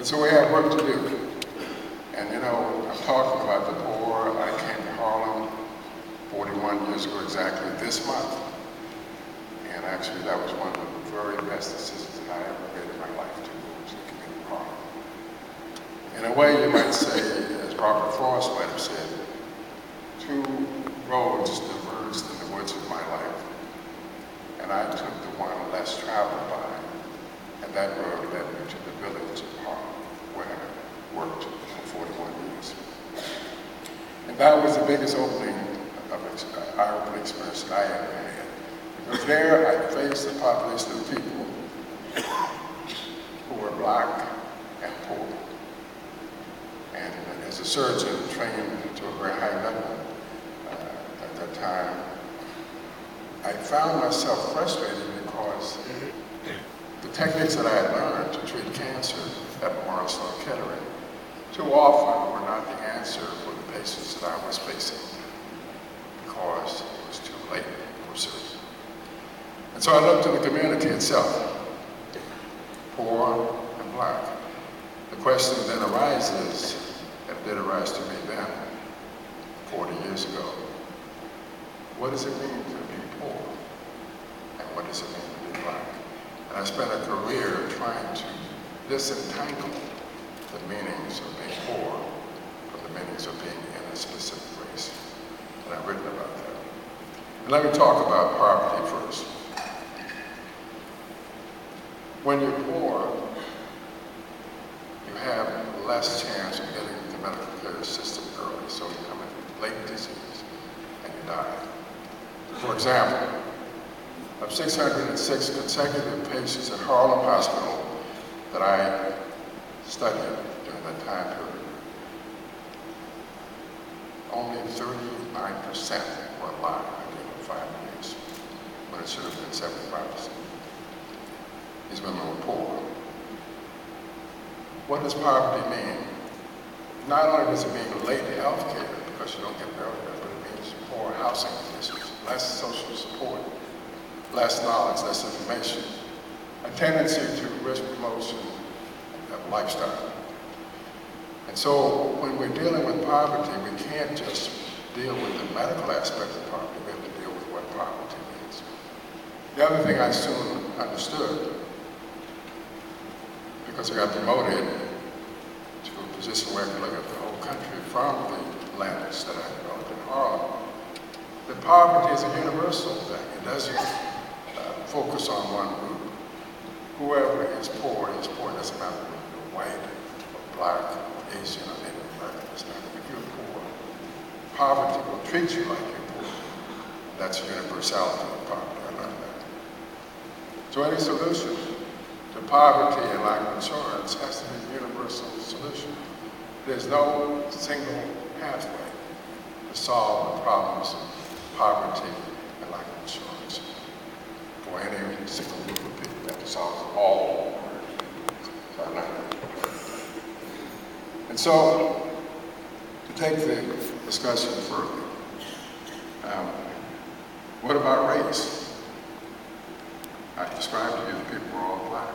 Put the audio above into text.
And so we have work to do. And you know, I'm talking about the poor. I came to Harlem 41 years ago exactly this month. And actually that was one of the very best decisions that I ever made in my life to move to the community of Harlem. In a way, you might say, as Robert Frost might have said, two roads diverged in the woods of my life. And I took the one less traveled by. And that road led me to the village of Harlem, where I worked for 41 years. And that was the biggest eye-opening experience that I ever had. Because there I faced a population of people who were black and poor. And as a surgeon trained to a very high level at that time, I found myself frustrated because the techniques that I had learned to treat cancer at Memorial Sloan Kettering too often were not the answer for the patients that I was facing because it was too late for surgery. And so I looked to the community itself, poor and black. The question then arises, and did arise to me then, 40 years ago, what does it mean to be poor? And what does it mean to be black? And I spent a career trying to disentangle the meanings of being poor from the meanings of being in a specific race. And I've written about that. And let me talk about poverty first. When you're poor, you have less chance of getting the medical care system early, so you come in late disease and you die. For example, of 606 consecutive patients at Harlem Hospital that I studied during that time period, only 39% were alive at the end of 5 years, when it should have been 75%. These women were poor. What does poverty mean? Not only does it mean late health care, because you don't get earlier, but it means poor housing conditions, less social support, less knowledge, less information, a tendency to risk promotion of lifestyle. And so when we're dealing with poverty, we can't just deal with the medical aspect of poverty, we have to deal with what poverty means. The other thing I soon understood, because I got promoted to a position where I could look at the whole country from the lens that I developed in Harlem, that poverty is a universal thing. It doesn't focus on one group. Whoever is poor is poor. It doesn't matter whether you're white, or black, or Asian, or Native American. It's not. If you're poor, poverty will treat you like you're poor. That's the universality of poverty. I learned that. So any solution to poverty and lack of insurance has to be a universal solution. There's no single pathway to solve the problems of poverty and lack of insurance for any single group of people. You have to solve all. So I learned that. And so, to take the discussion further, what about race? I described to you that people were all black.